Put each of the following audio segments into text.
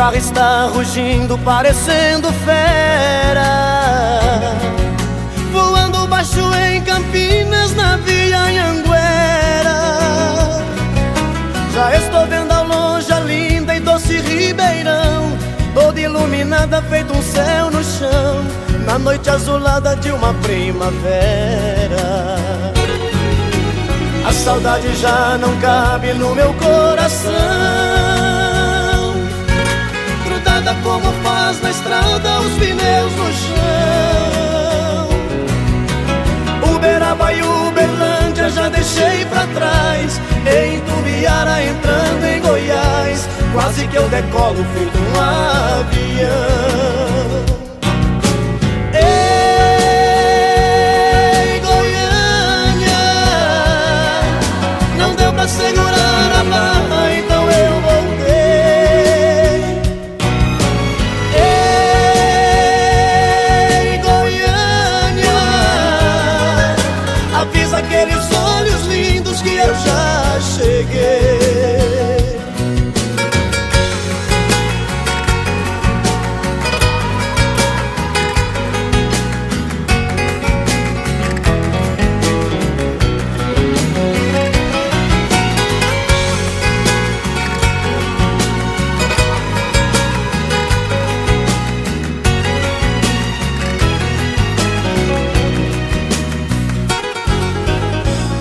carro está rugindo, parecendo fera, voando baixo em Campinas, na Via Anhanguera. Já estou vendo ao longe a linda e doce Ribeirão, toda iluminada, feito um céu no chão, na noite azulada de uma primavera. A saudade já não cabe no meu coração, grudada como faz na estrada os pneus no chão. Uberaba e Uberlândia já deixei pra trás, em Tubiara entrando em Goiás, quase que eu decolo feito um avião. Ei, Goiânia, não deu pra segurar a barra, então eu voltei. Ei, Goiânia, avisa aqueles olhos lindos que eu já cheguei.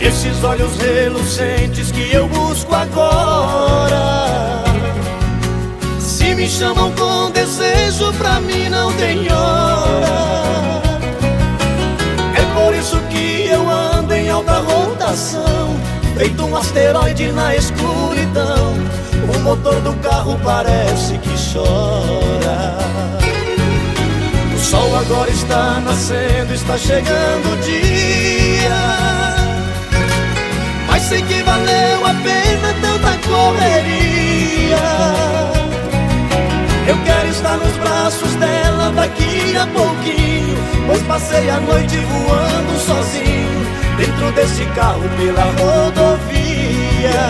Esses olhos relucentes que eu busco agora, se me chamam com desejo, pra mim não tem hora. É por isso que eu ando em alta rotação, feito um asteroide na escuridão. O motor do carro parece que chora. O sol agora está nascendo, está chegando o dia, mas sei que valeu a pena tanta correria. Eu quero estar nos braços dela daqui a pouquinho, pois passei a noite voando sozinho, dentro desse carro pela rodovia.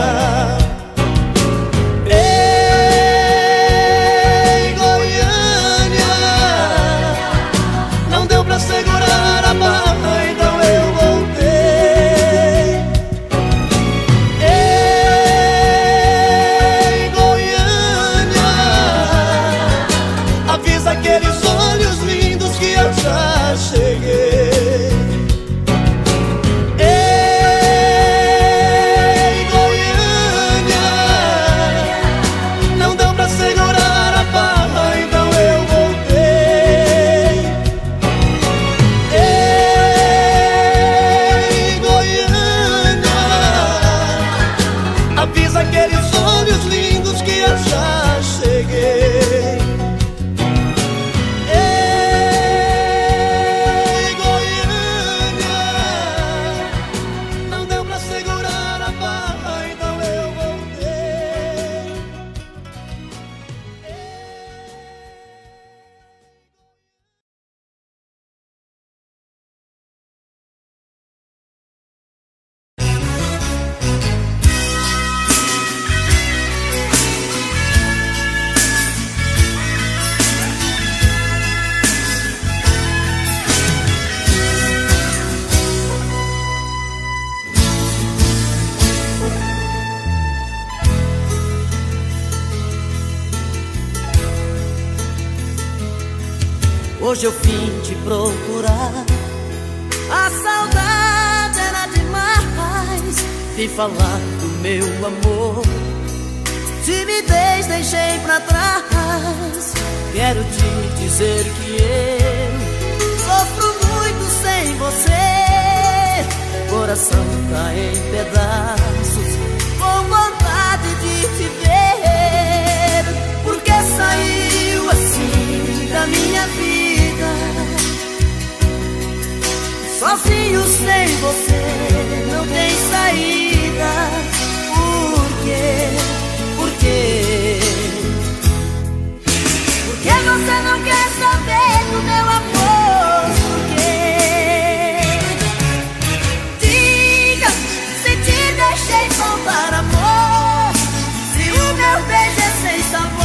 Ei, Goiânia, não deu pra segurar a barra, então eu voltei. Aqueles olhos lindos que eu já cheguei. Ei, Goiânia, não deu pra segurar a barra, então eu voltei. Ei, Goiânia, avisa aqueles olhos lindos que eu já cheguei. Hoje eu vim te procurar, a saudade era demais. Vim falar do meu amor, timidez deixei pra trás. Quero te dizer que eu sofro muito sem você. Coração tá em pedaços, com vontade de te ver. Porque saiu assim da minha vida, sozinho sem você, não tem saída. Por quê? Por quê? Porque você não quer saber do meu amor? Por quê? Diga se te deixei faltar amor, se o meu beijo é sem sabor.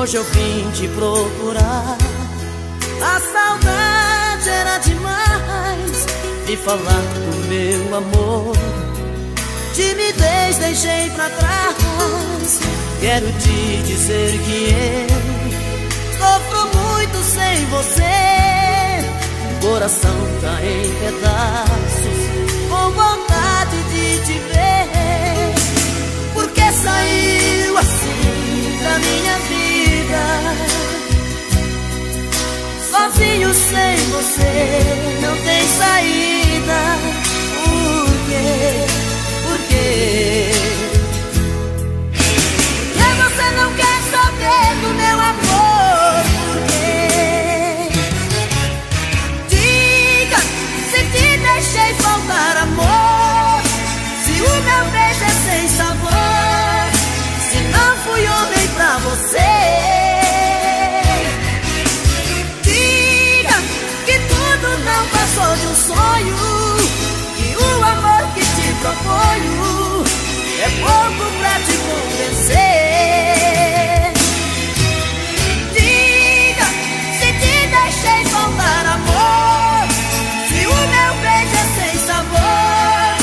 hoje eu vim te procurar. A saudade era demais. Vim falar do meu amor. Timidez deixei pra trás. Quero te dizer que eu sofro muito sem você. O coração tá em pedaços, com vontade de te ver. Por que saiu assim da minha vida? Sozinho sem você não tem saída. Por quê? Por quê? Porque você não quer saber do meu amor? Por quê? Diga se te deixei faltar amor, se o meu beijo é sem sabor, se não fui homem pra você. Diga que tudo não passou de um sonho, que o amor que te proponho é pouco pra te convencer. Diga se te deixei faltar amor, se o meu beijo é sem sabor,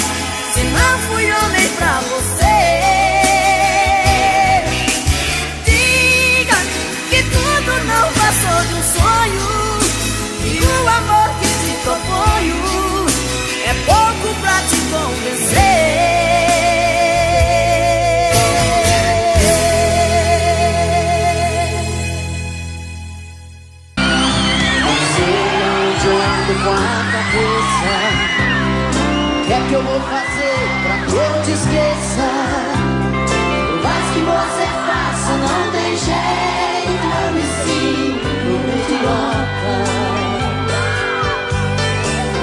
se não fui homem pra você. Diga que tudo não passou de um sonho, que o amor que te proponho é pouco pra te convencer. Com a cabeça, o que é que eu vou fazer pra que eu te esqueça? Por mais que você faça, não tem jeito, eu me sinto idiota.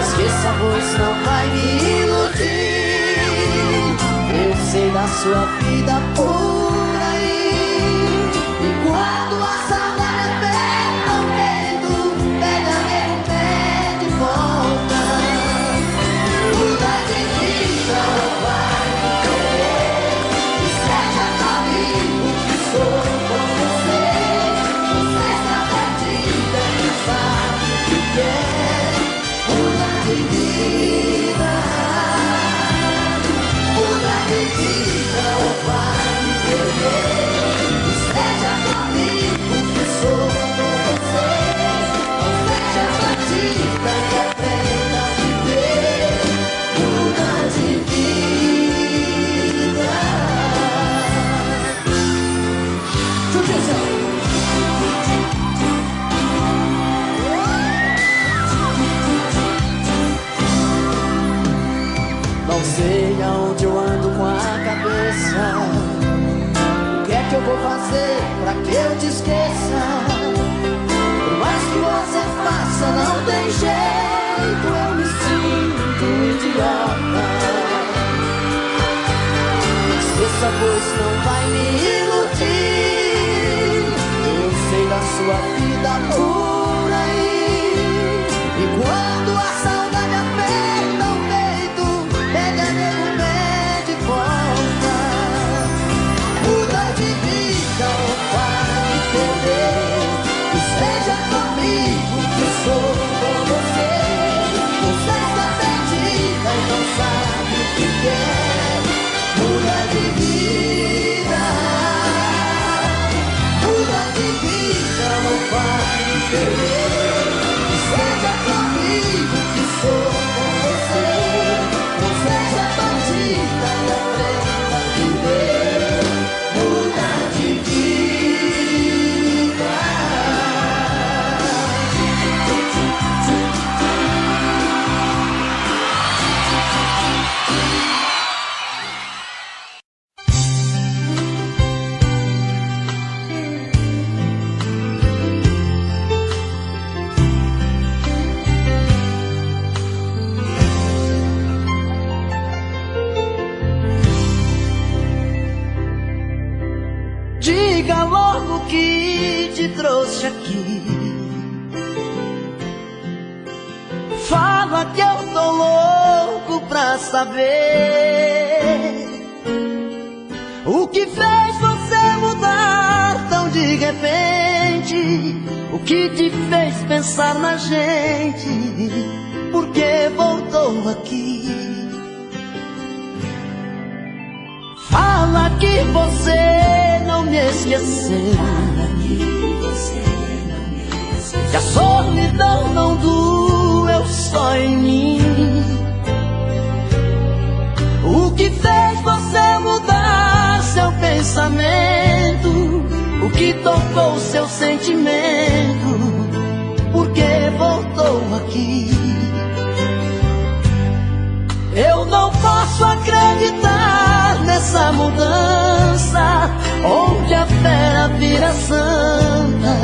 Esqueça, pois não vai me iludir. Eu sei da sua vida por aí. E quando a saudade aperta o peito, pega meu pé de volta. Muda de vida, vai me querer. E seja amigo que sou com você. Você está perdida e sabe o que quer. Muda de vida, muda de vida, vai me querer. E seja amigo que sou com você. Você seja perdida e aprenda a viver. Muda de vida. Judiação. Não sei aonde eu ando com a cabeça. O que é que eu vou fazer pra que eu te esqueça? Por mais que você faça, não tem jeito, eu me sinto idiota. Esqueça, pois não vai me iludir. Eu sei da sua vida por aí. E quando a saudade aperta o peito, pega meu pé de volta. Muda de vida ou vai me perder. E seja comigo que sou com você. Você está perdida e não sabe o que quer. Muda de vida, muda de vida ou vai me perder. E seja comigo que sou com você. Não seja bandida e aprenda a viver. Muda de vida. Diga logo o que te trouxe aqui. Fala que eu tô louco pra saber o que fez você mudar tão de de repente, o que te fez pensar na gente? Por que voltou aqui? Fala que você não me esqueceu, que a solidão não doeu só em mim. O que fez você mudar seu pensamento? O que tocou seu sentimento? Por que voltou aqui? Eu não posso acreditar nessa mudança, onde a fera vira santa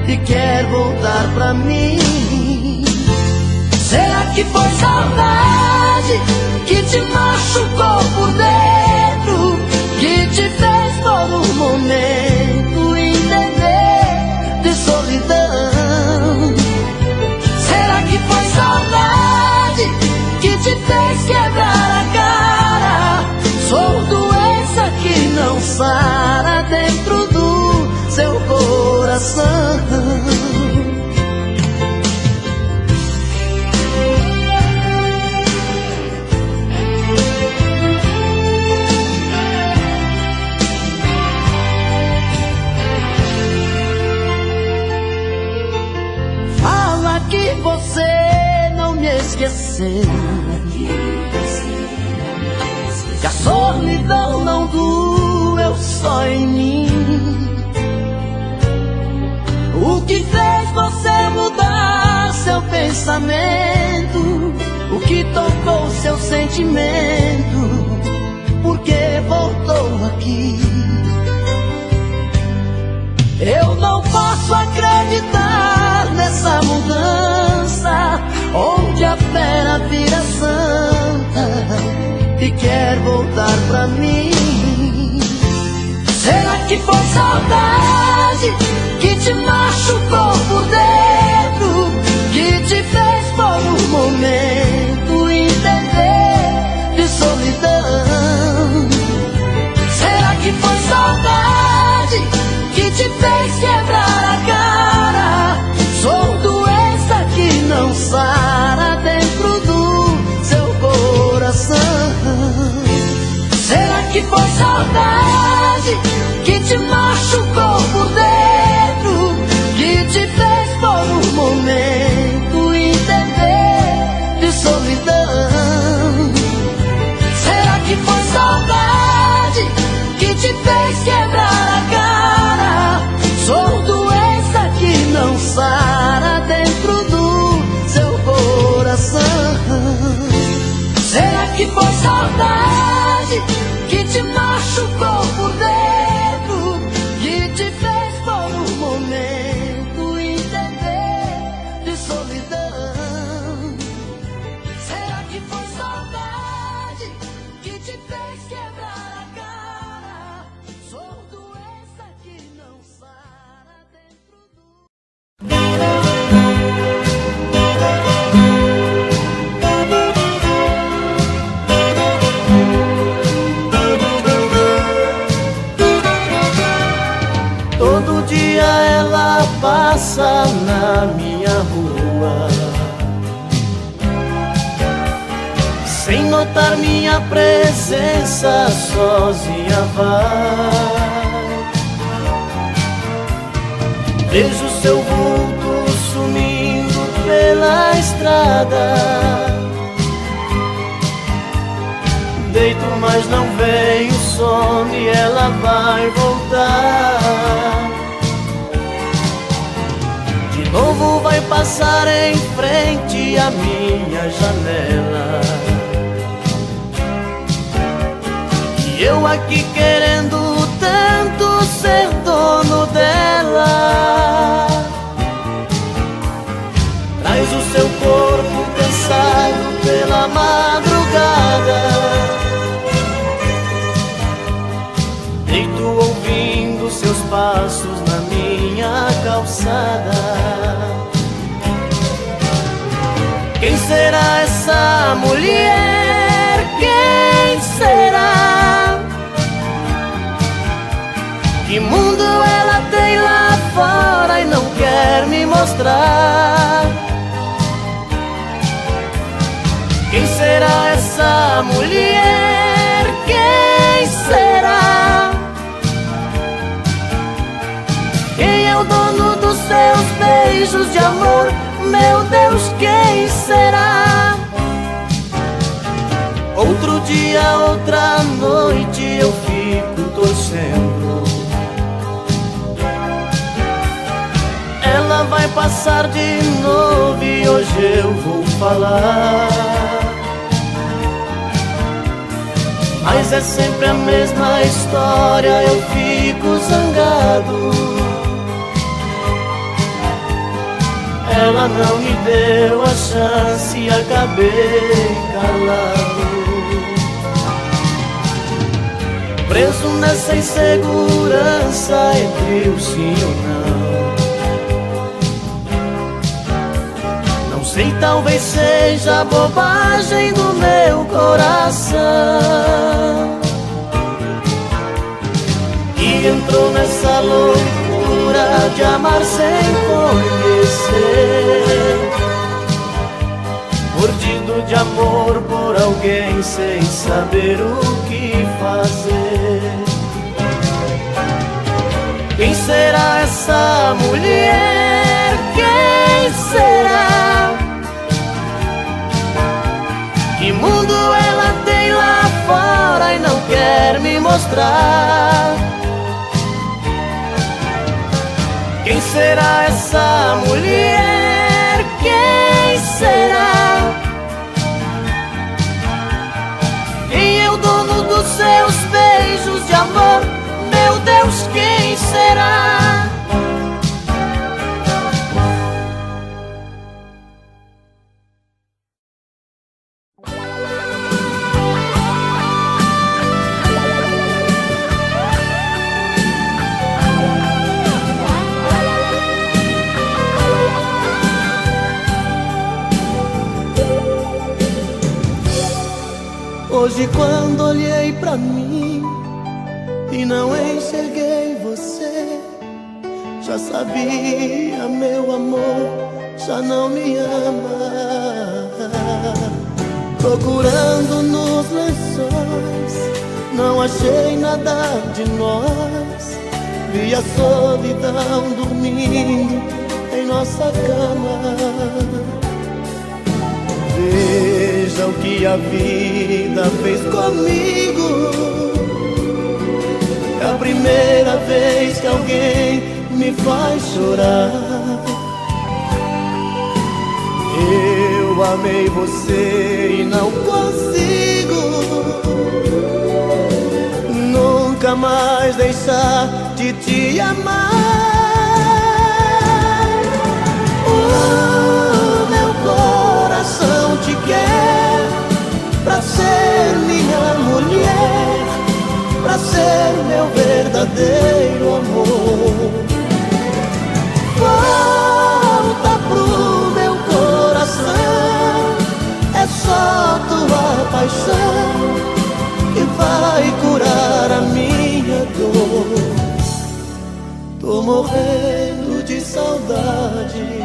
e quer voltar pra mim. Será que foi saudade que te machucou por dentro, que te fez por um momento entender de solidão? Será que foi saudade que te fez quebrar a cara? Sou doença que não sara dentro do seu coração. Fala que você não me esqueceu, que a solidão não doeu só em mim. O que fez você mudar seu pensamento? O que tocou seu sentimento? Por que voltou aqui? Eu não posso acreditar nessa mudança, onde a fera vira santa e quer voltar pra mim. Será que foi saudade que te machucou por dentro, que te fez por um momento entender de solidão? Será que foi saudade que te fez quebrar a cara? Sou doença que não sara dentro do seu coração. Será que foi saudade que te machucou por dentro, que te fez por um momento entender de solidão? Será que foi saudade que te fez quebrar a cara? Sou doença que não sara dentro do seu coração. Será que foi saudade que te machucou por dentro, que te fez por um momento entender de solidão? Será que foi saudade que te fez quebrar a cara? Sou doença que não sara dentro do... Todo dia ela passa na minha rua, sem notar minha presença, sozinha vai. Vejo seu vulto sumindo pela estrada, deito mas não vem o sono e ela vai voltar. De novo vai passar em frente à minha janela, e eu aqui querendo tanto ser dono dela. Traz o seu corpo cansado pela madrugada, deito ouvindo seus passos na minha calçada. Quem será essa mulher? Quem será? Que mundo ela tem será essa mulher? Quem será? Quem é o dono dos seus beijos de amor? Meu Deus, quem será? Outro dia, outra noite eu fico torcendo. Ela vai passar de novo e hoje eu vou falar. Mas é sempre a mesma história, eu fico zangado. Ela não me deu a chance e acabei calado. Preso nessa insegurança entre o sim ou não. Não sei, talvez seja bobagem do meu coração, que entrou nessa loucura de amar sem conhecer, mordido de amor por alguém sem saber o que fazer. Quem será essa mulher? Quem será? Que mundo ela tem lá fora e não quer me mostrar? Quem será essa mulher? Quem será? Quem é o dono dos seus beijos de amor? Meu Deus, quem será? Hoje, quando olhei pra mim e não enxerguei você, já sabia, meu amor, já não me ama. Procurando nos lençóis, não achei nada de nós. Vi a solidão dormindo em nossa cama. Veja o que a vida fez comigo. É a primeira vez que alguém me faz chorar. Eu amei você e não consigo nunca mais deixar de te amar. Meu coração te quer pra ser minha mulher, pra ser meu verdadeiro amor. Volta pro meu coração, é só tua paixão que vai curar a minha dor. Tô morrendo de saudade.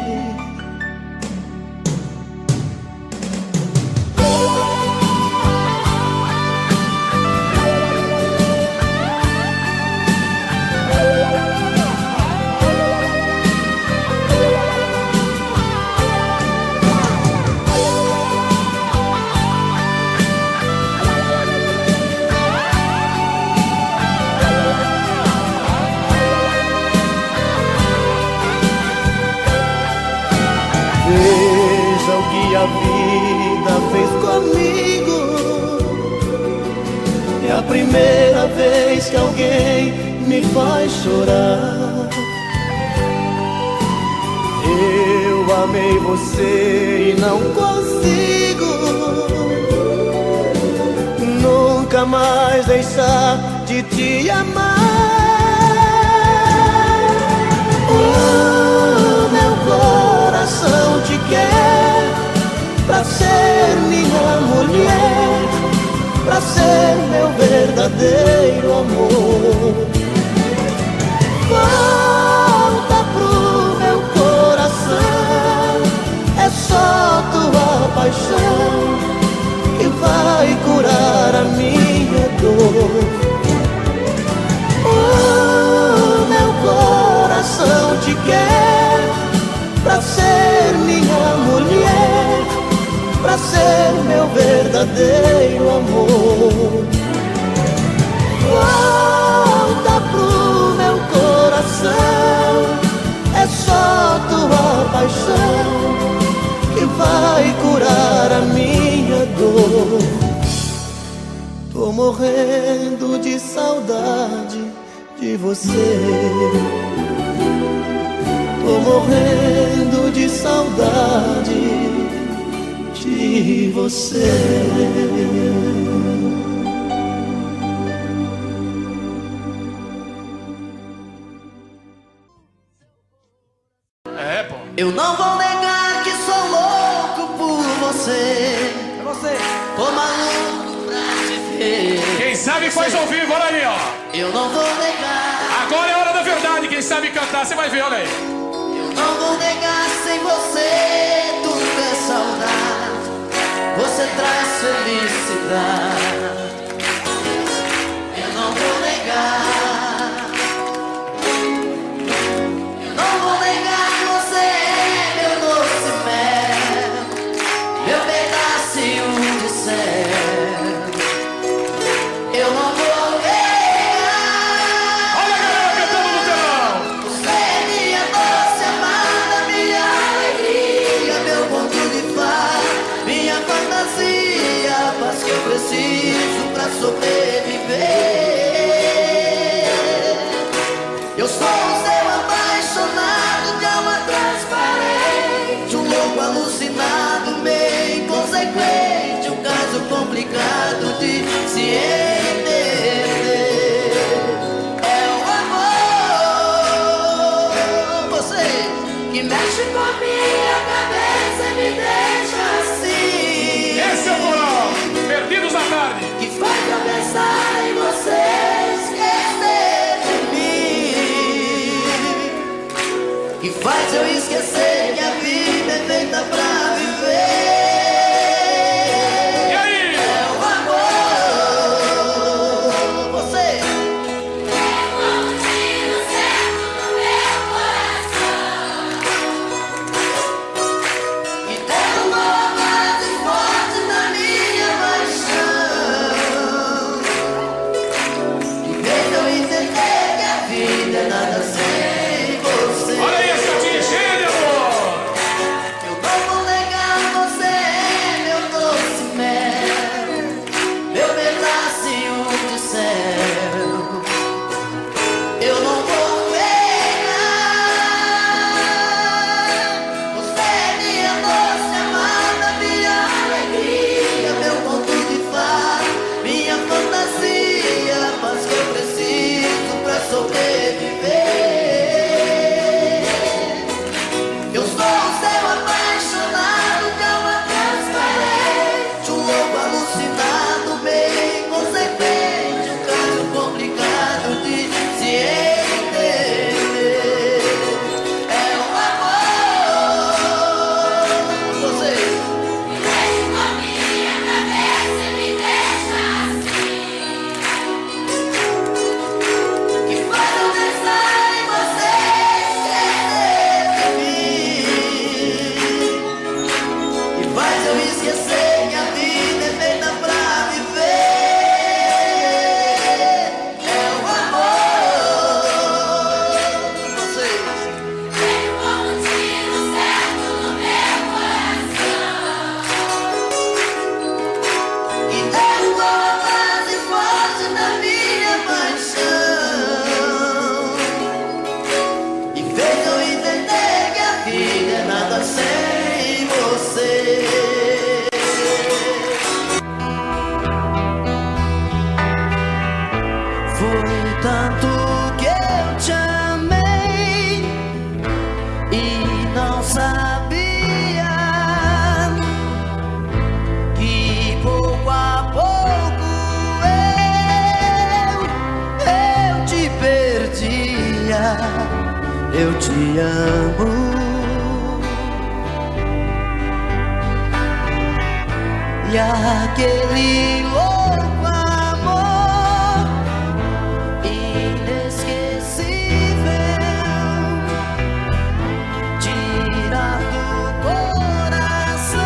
Veja o que a vida fez comigo. É a primeira vez que alguém me faz chorar. Eu amei você e não consigo nunca mais deixar de te amar. Meu coração te quer pra ser minha mulher, pra ser meu verdadeiro amor. Volta pro meu coração, é só tua paixão ser meu verdadeiro amor. Volta pro meu coração, é só tua paixão que vai curar a minha dor. Tô morrendo de saudade de você. Tô morrendo de saudade de você. É, pô. Eu não vou negar que sou louco por você. É você. Tô maluco pra te ver. Quem sabe faz ao vivo, olha aí, ó. Eu não vou negar. Agora é a hora da verdade, quem sabe cantar, você vai ver, olha aí. Eu não vou negar, sem você tudo é saudade. Você traz felicidade. Eu não vou negar. Eu não vou negar, você é meu doce mel, meu pedacinho de céu. Eu não vou negar. Olha a galera cantando no telão. Você é minha doce amada, minha alegria, meu conto de fada, minha fantasia, a paz que eu preciso pra sobreviver. Eu sou o seu apaixonado de alma transparente, um louco alucinado, meio inconsequente, um caso complicado de se entender. É o amor, você que mexe com a minha cabeça e me deixa assim. Esse é o moral. Perdidos na tarde. Que faz eu pensar em você, esquecer de mim. Que faz eu esquecer que a vida é feita pra viver. E aí? É o amor, você. E derrubou mais e forte na minha paixão. E fez eu entender que a vida é nada sem você. Olha aí, essa tia cheia de amor. Eu não vou negar, você é meu doce mel, meu pedacinho de céu. Eu não vou negar. Você é minha doce amada, minha alegria, meu conto de fada, minha fantasia, a paz que eu preciso pra sobreviver. Eu sou o seu apaixonado de alma transparente, um louco alucinado, meio inconsequente, um caso complicado de se entender. É o amor, você. Que faz eu pensar em você, esquecer de mim. Que faz eu esquecer que a vida é feita pra viver. É o amor, você. E derrubou a base forte da minha paixão. E fez eu entender que a vida é nada sem você. Foi tanto que eu te amei e não sabia que pouco a pouco eu te perdia. Eu te amo. E aquele louco amor inesquecível tira do coração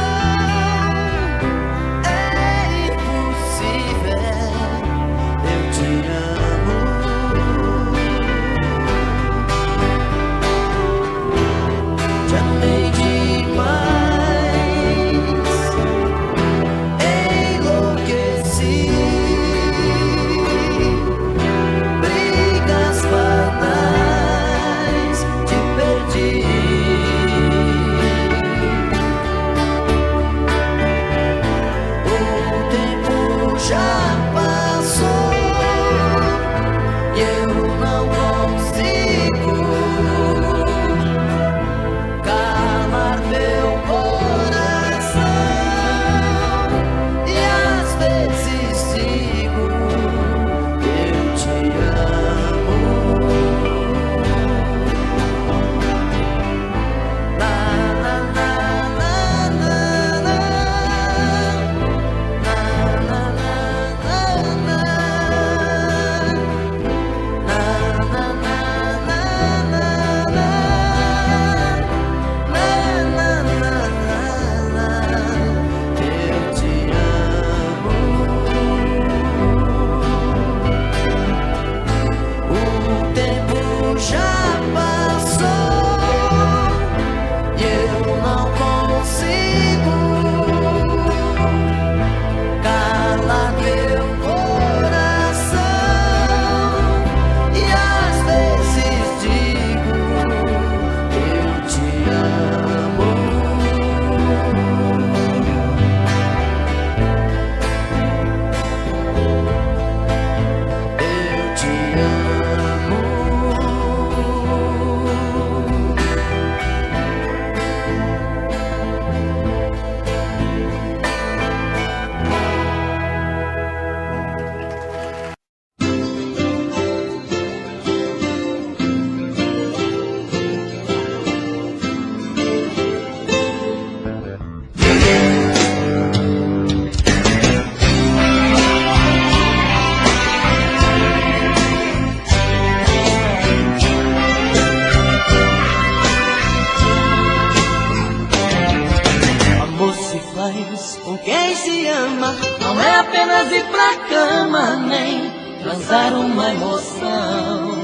ir pra cama, nem transar uma emoção.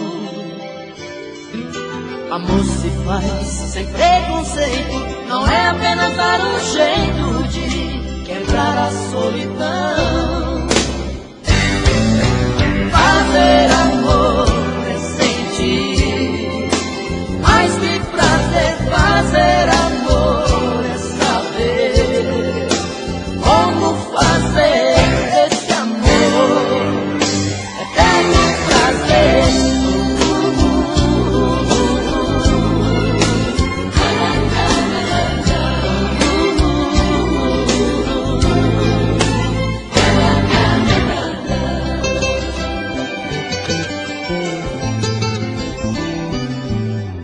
Amor se faz sem preconceito, não é apenas dar um jeito de quebrar a solidão. Fazer amor é sentir, mais que prazer. Fazer amor é saber como fazer esse amor eterno prazer.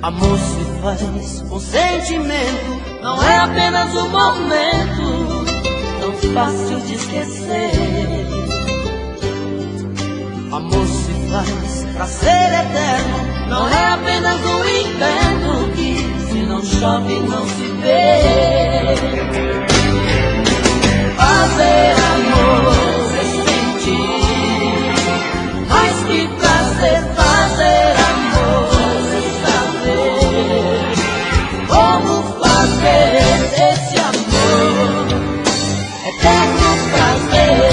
Amor se faz com sentimento, não é apenas um momento tão fácil de esquecer. Amor se faz pra ser eterno, não é apenas um inverno que se não chove não se vê. Fazer amor é sentir, mais que prazer. Fazer amor como fazer esse amor eterno prazer.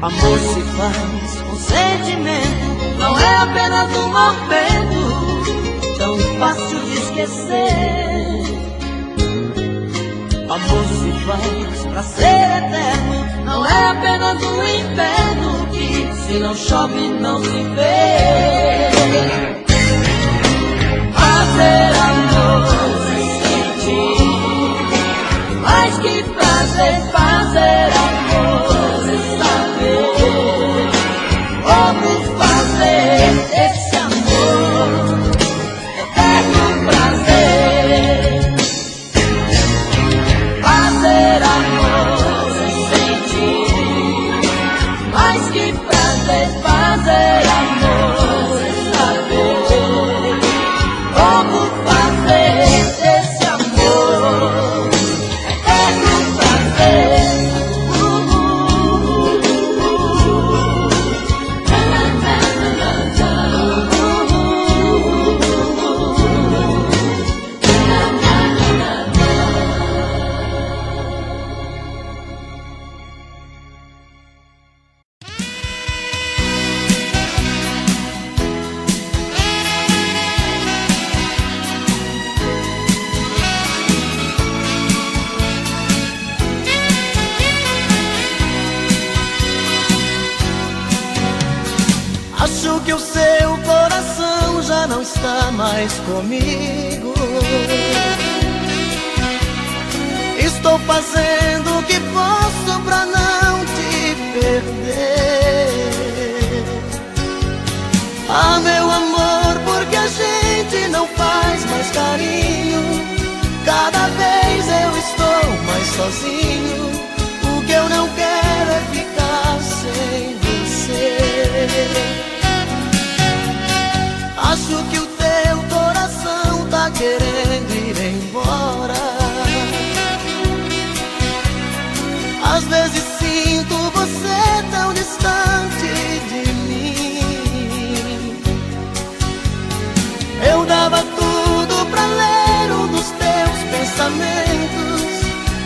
Amor se faz com sentimento, não é apenas um momento tão fácil de esquecer. Amor se faz pra ser eterno, não é apenas um inverno que se não chove não se vê. Fazer amor é sentir, mais que prazer. Fazer amor é saber como fazer esse amor eterno prazer. Fazer amor é sentir, mais que prazer. Fazer amor é saber como fazer esse amor eterno prazer. Acho que o seu coração já não está mais comigo. Estou fazendo o que posso pra não te perder. Ah, meu amor, porque a gente não faz mais carinho. Cada vez eu estou mais sozinho. O que eu não quero é ficar sem você. Acho que o teu coração tá querendo ir embora. Às vezes sinto você tão distante de mim. Eu dava tudo pra ler um dos teus pensamentos.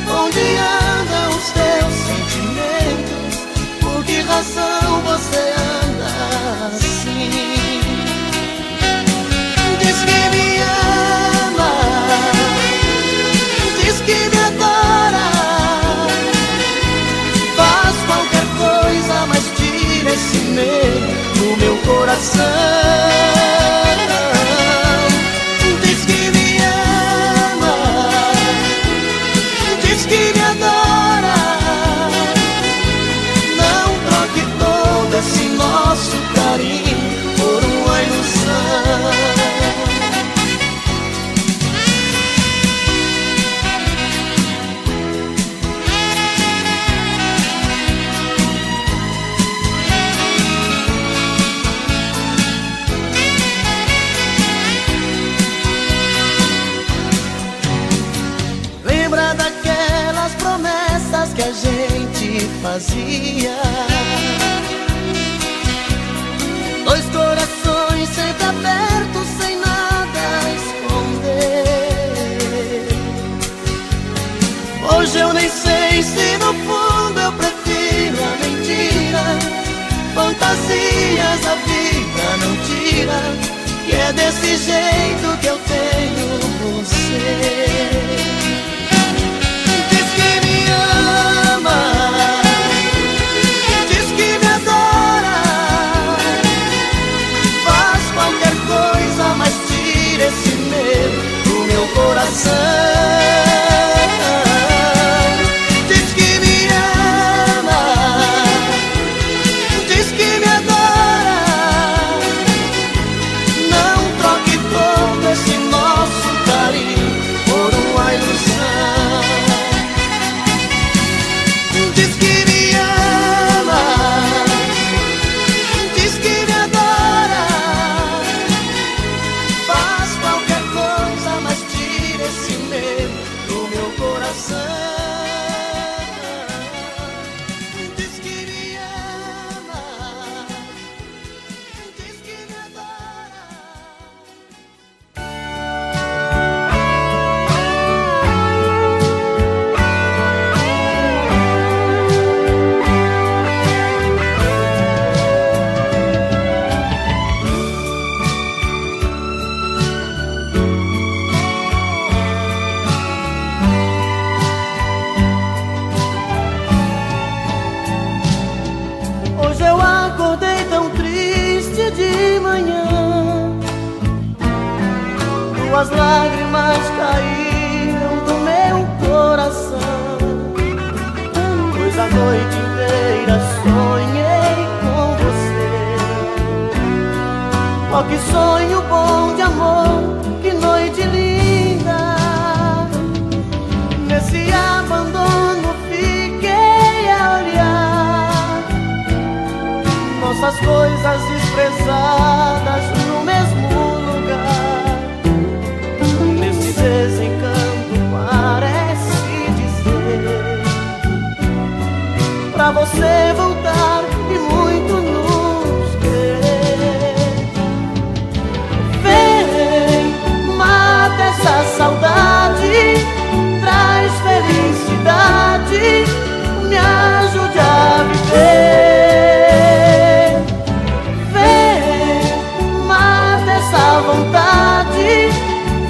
Onde andam os teus sentimentos? Por que razão você anda assim? Diz que me ama, diz que me adora, faz qualquer coisa, mas tira esse medo do meu coração. Diz que me ama, diz que me adora, não troque todo esse nosso carinho por uma ilusão. a gente fazia. Dois corações sempre abertos, sem nada a esconder. Hoje eu nem sei se no fundo eu prefiro a mentira. Fantasias a vida não tira, que é desse jeito que eu tenho você. Diz que me ama, diz que me adora, faz qualquer coisa, mas tira esse medo do meu coração. Diz que me ama, diz que me adora, não troque todo esse nosso carinho por uma ilusão. Diz que me ama, diz que me adora, faz qualquer coisa, mas tira esse medo do meu coração. Diz que me ama, diz que me adora. Hoje eu acordei tão triste de manhã, duas lágrimas caíram do meu coração, pois a noite inteira sonhei com você. Oh, que sonho bom de amor, que noite linda. Nesse abandono fiquei a olhar nossas coisas desprezadas no mesmo lugar. Nesse desencanto parece dizer pra você voltar e muito nos querer. Vem, mata essa saudade, traz felicidade, me ajude a viver. Vem, mata essa vontade,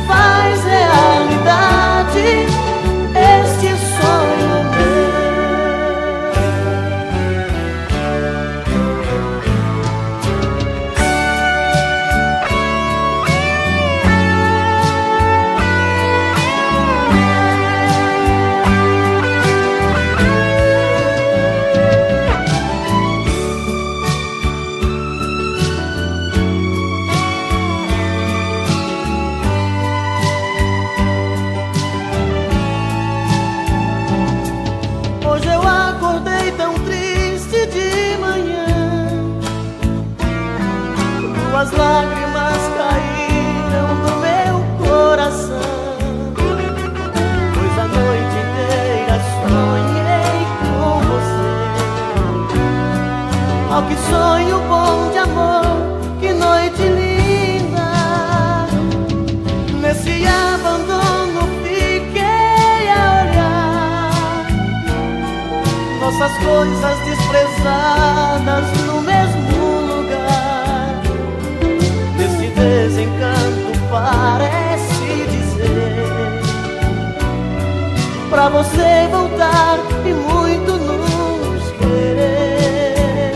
faz realidade este sonho meu. Hoje eu acordei tão triste de manhã, duas lágrimas caíram do meu coração, pois a noite inteira sonhei com você. Oh, que sonho bom de amor, que noite linda. Nesse abandono fiquei a olhar nossas coisas desprezadas no mesmo lugar. Nesse desencanto parece dizer pra você voltar e muito nos querer.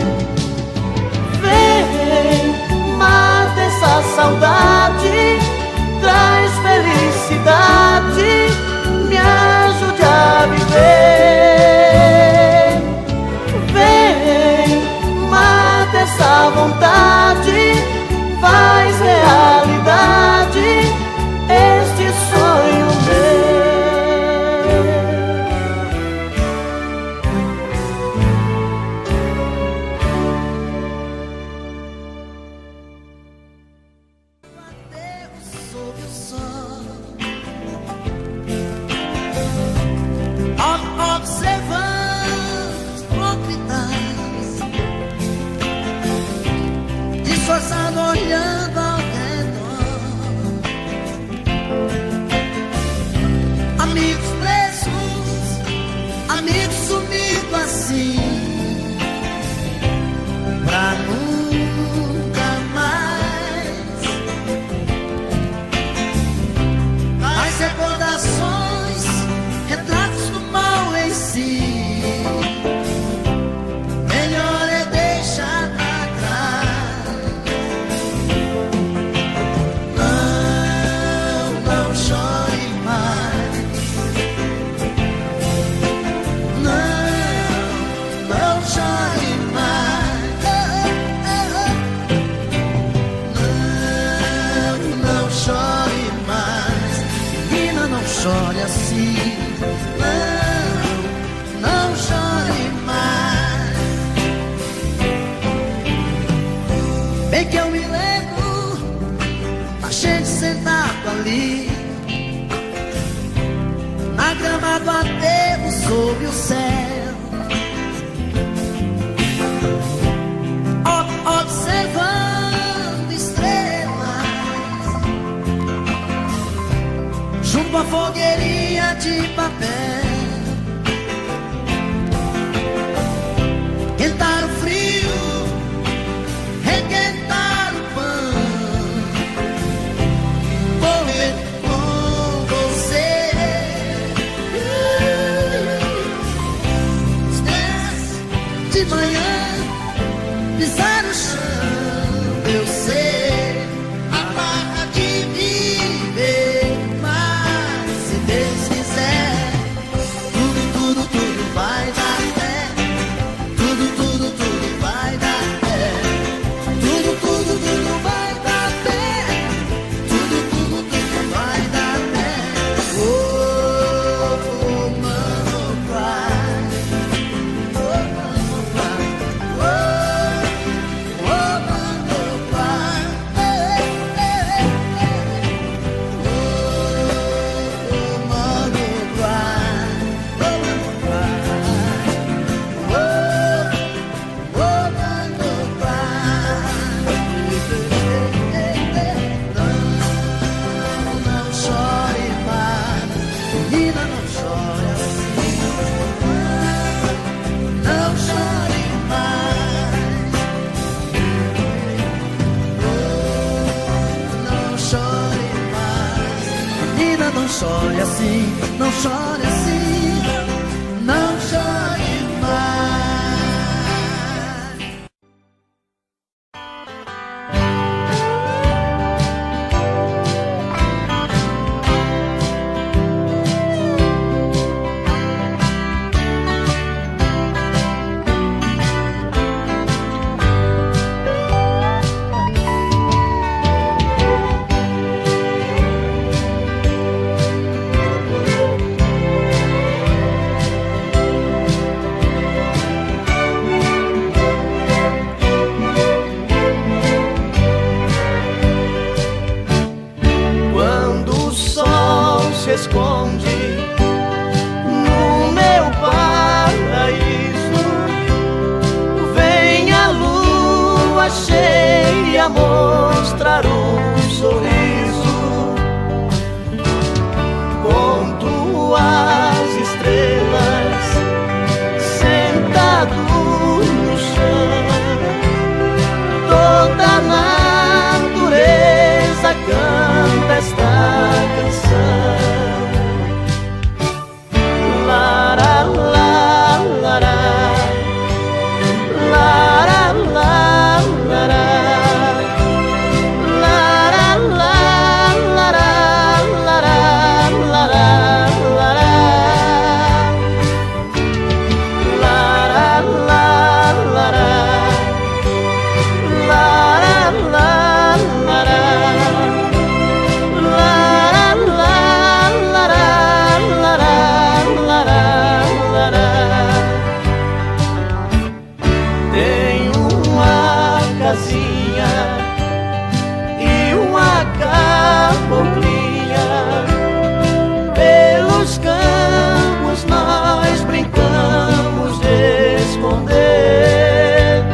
Vem, mata essa saudade, traz felicidade, me ajude a viver. Vem, mata essa vontade, faz realidade este sonho meu. Observando ali, na grama do aterro sob o céu, observando estrelas, junto à fogueirinha de papel. Quentar o frio, requentar o pão, comer com você. De manhã, pisar no chão, eu sei a barra de viver, mas se Deus quiser, tudo vai dar certo. Tudo vai dar certo. Tudo vai dar certo. Tudo vai dar certo. Oh, mano, cry. Oh, mano, cry. Oh, mano, cry. Oh, mano, cry. Não chore assim, não chore assim, não chore mais. Esconde no meu paraíso, vem a lua cheia mostrar um sorriso, conto as estrelas sentado no chão, toda a natureza canta esta canção. E uma caboclinha, pelos campos nós brincamos de esconder.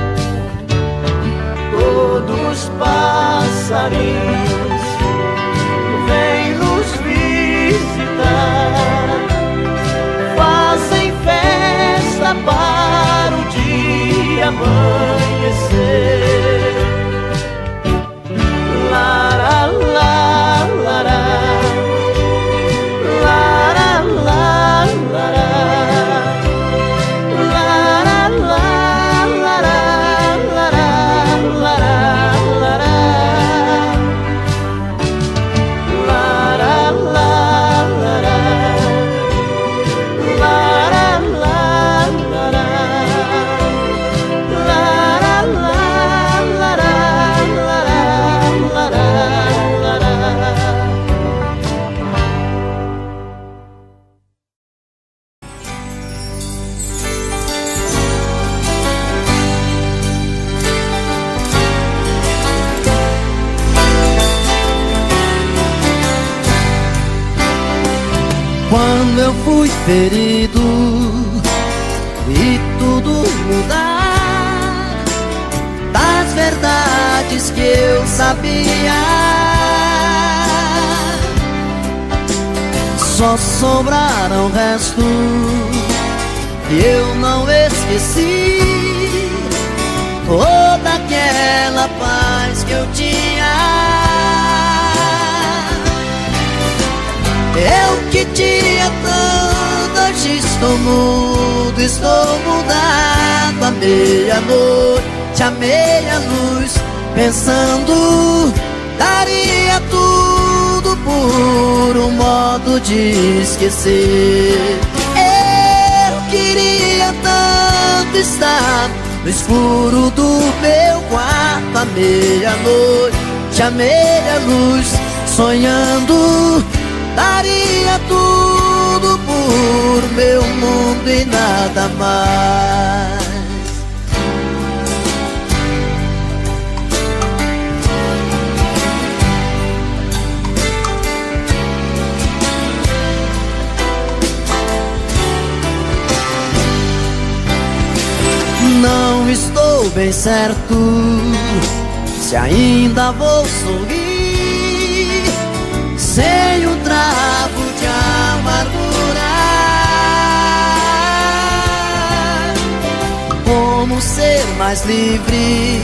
Todos os passarinhos vêm nos visitar, fazem festa para o dia amanhecer. Quando eu fui ferido e tudo mudar, das verdades que eu sabia, só sobraram restos que eu não esqueci. Toda aquela paz que eu tinha, eu que tinha tanto, hoje estou mudo, estou mudado. À meia-noite, à meia-luz, pensando, daria tudo por um modo de esquecer. Eu queria tanto estar no escuro do meu quarto, à meia-noite, à meia-luz, sonhando, daria tudo por meu mundo e nada mais. Não estou bem certo se ainda vou sorrir sem um trago de amargura. Como ser mais livre,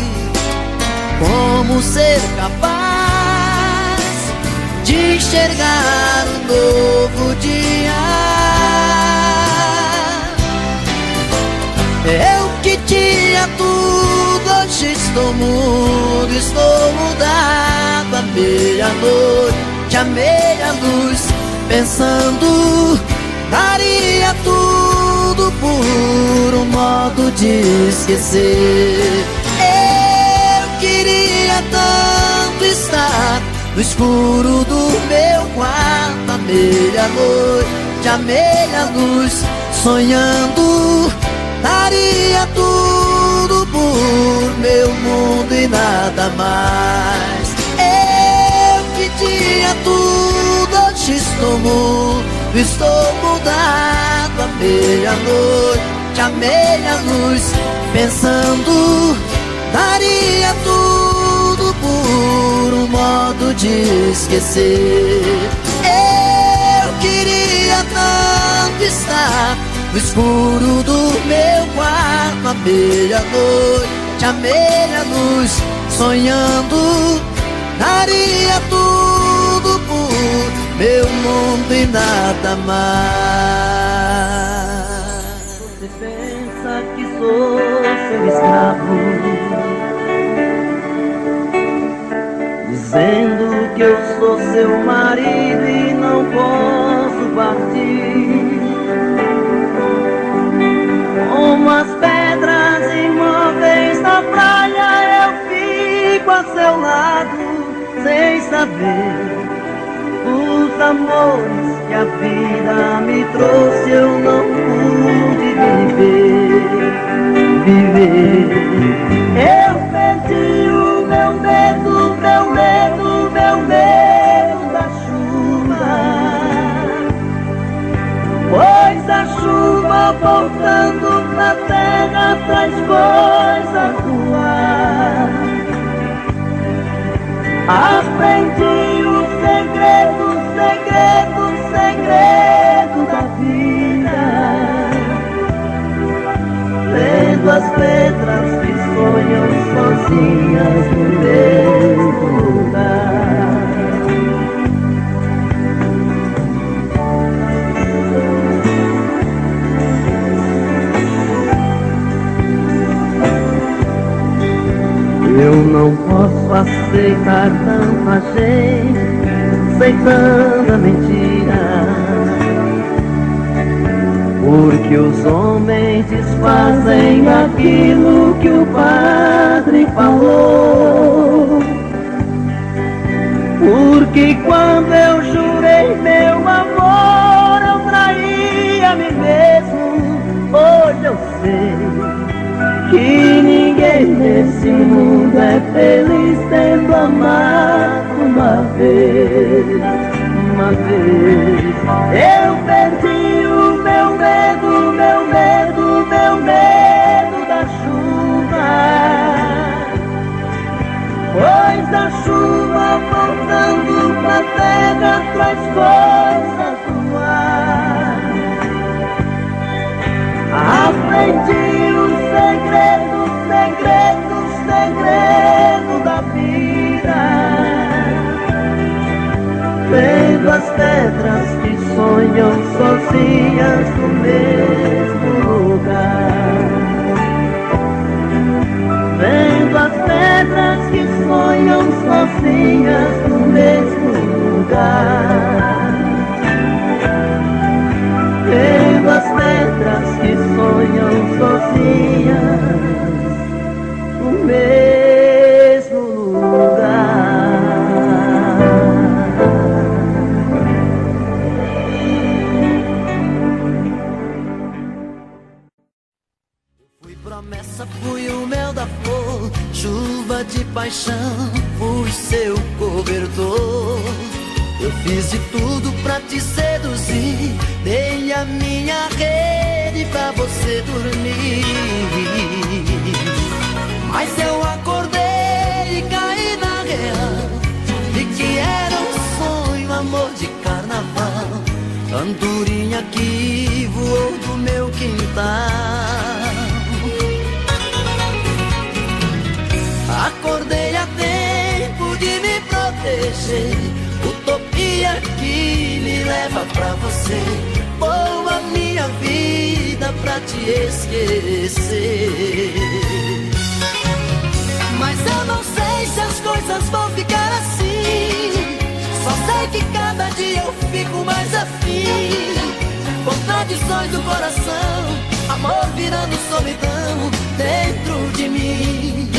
como ser capaz de enxergar um novo dia. Eu que tinha tudo, hoje estou mudo, estou mudado. À meia-noite, à meia-luz, pensando, daria tudo por um modo de esquecer. Eu queria tanto estar no escuro do meu quarto, à meia-noite, à meia-luz, sonhando, daria tudo por meu mundo e nada mais. Eu que tinha tudo, hoje estou mudo, estou mudado. À meia-noite, à meia-luz, pensando, daria tudo por um modo de esquecer. Eu queria tanto estar no escuro do meu quarto, à meia-noite, à meia-luz, sonhando, daria tudo por meu mundo e nada mais. Você pensa que sou seu escravo, dizendo que eu sou seu marido e não posso partir. Como as pedras imóveis na praia, eu fico a seu lado, sem saber os amores que a vida me trouxe. Eu não pude viver. Eu perdi o meu medo, meu medo, meu medo da chuva, pois a chuva voltando na terra traz coisas do ar. Aprendi o segredo, segredo, segredo da vida, lendo as pedras que sonham sozinhas no mesmo lugar. Eu não posso aceitar tanta gente, sem tanta mentira, porque os homens desfazem aquilo que o padre falou. Porque quando eu jurei meu amor, eu traí a mim mesmo. Hoje eu sei que ninguém nesse mundo é feliz tendo amado uma vez, uma vez. Eu perdi o meu medo, meu medo, meu medo da chuva. Pois a chuva voltando pra terra traz coisas do ar. Aprendi o segredo, segredo, segredo da vida. Vendo as pedras que sonham sozinhas no mesmo lugar. Vendo as pedras que sonham sozinhas no mesmo lugar. Vendo as pedras que sonham sozinhas no mesmo lugar. Fui promessa, fui o mel da flor, chuva de paixão, fui seu cobertor. Eu fiz de tudo pra te seduzir, dei a minha rede pra você dormir. Mas eu acordei e caí na real, vi que era um sonho, amor de carnaval, andorinha que voou do meu quintal. Acordei a tempo de me proteger, utopia que me leva pra você. Vou a minha vida pra te esquecer. Mas eu não sei se as coisas vão ficar assim. Só sei que cada dia eu fico mais afim. Contradições do coração, amor virando solidão dentro de mim.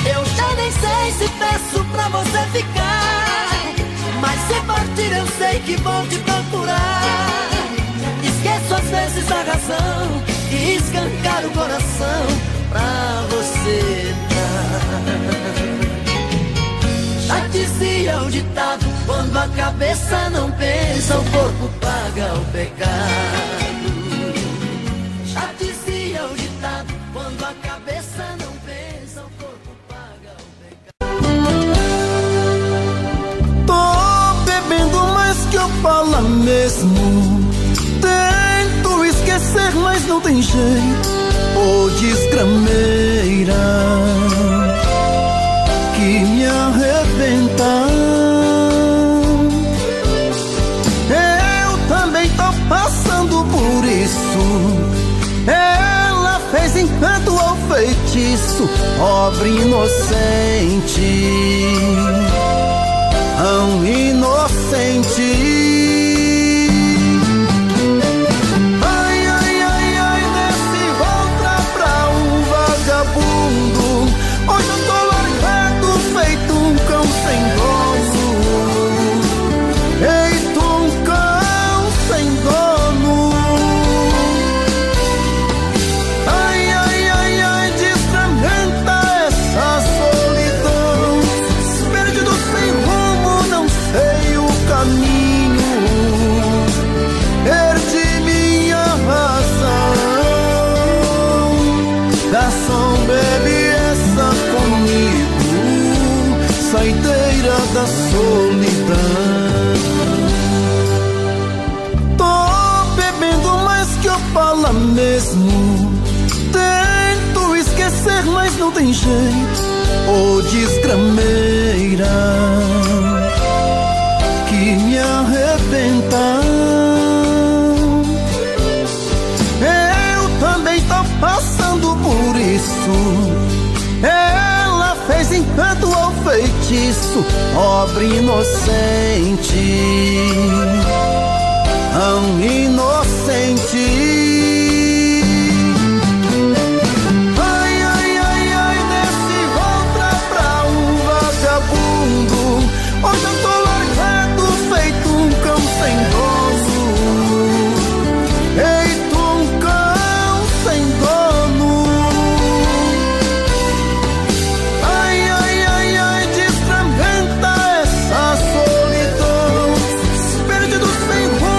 Eu já nem sei se peço pra você ficar, mas se partir eu sei que vou te procurar. Esqueço às vezes a razão e escancar o coração pra você dar. Já dizia o ditado, quando a cabeça não pensa, o corpo paga o pecado. Já dizia o ditado, quando a cabeça não pensa, o corpo paga o pecado. Tô bebendo mais que eu falo mesmo. Tento esquecer, mas não tem jeito. Ô desgrameira que me arrebenta. Eu também tô passando por isso. Ela fez encanto ao feitiço, pobre inocente, tão inocente. Ai, ai, ai, ai, desce outra pra um vagabundo. Hoje eu tô largado, feito um cão sem dono. Feito um cão sem dono. Ai, ai, ai, ai, desfragmenta essa solidão. Perdido sem rumo, não sei o caminho. Perdi minha razão. Garçom, bebe essa comigo, saideira da solidão. Tô bebendo mais que eu falo mesmo. Tento esquecer, mas não tem jeito. Ô desgrameira que me arrebenta. Eu também tô passando por isso. Ela fez encanto ao feitiço, pobre inocente, tão inocente. Ai, ai, ai, ai, desce outra pra um vagabundo. Hoje eu tô largado, feito um cão sem dono. Feito um cão sem dono. Ai, ai, ai, ai, desfragmenta essa solidão. Perdido sem rumo,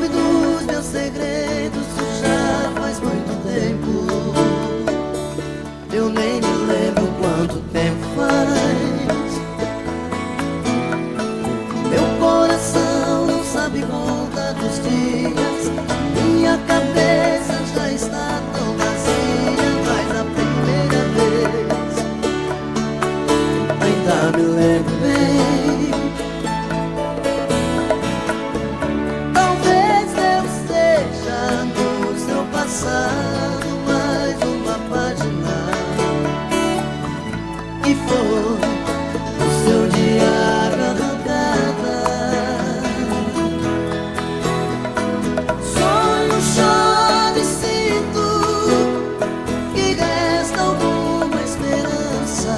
soube dos meus segredos, isso já faz muito tempo. Eu nem me lembro quanto tempo faz. Meu coração não sabe contar dos dias. Minha cabeça já está tão vazia. Mas a primeira vez ainda me lembro bem. Talvez eu esteja no seu passado, mais uma página que foi o seu diário arrancada. Sonho, choro e sinto que resta alguma esperança.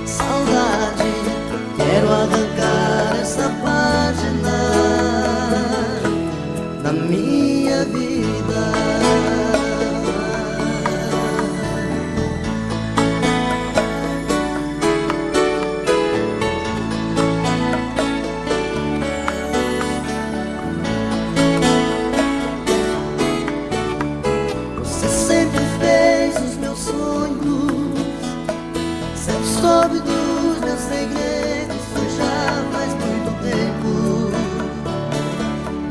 Saudade, quero arrancar essa página na minha vida. Você sempre fez os meus sonhos, sempre soube dos meus segredos, isso já faz muito tempo.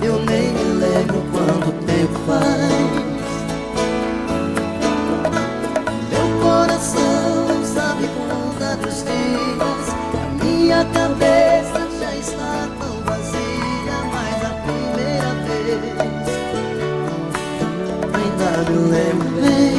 Eu nem me lembro quanto tempo faz. Meu coração não sabe contar dos dias. A minha cabeça já está tão vazia. Mas a primeira vez ainda me lembro bem.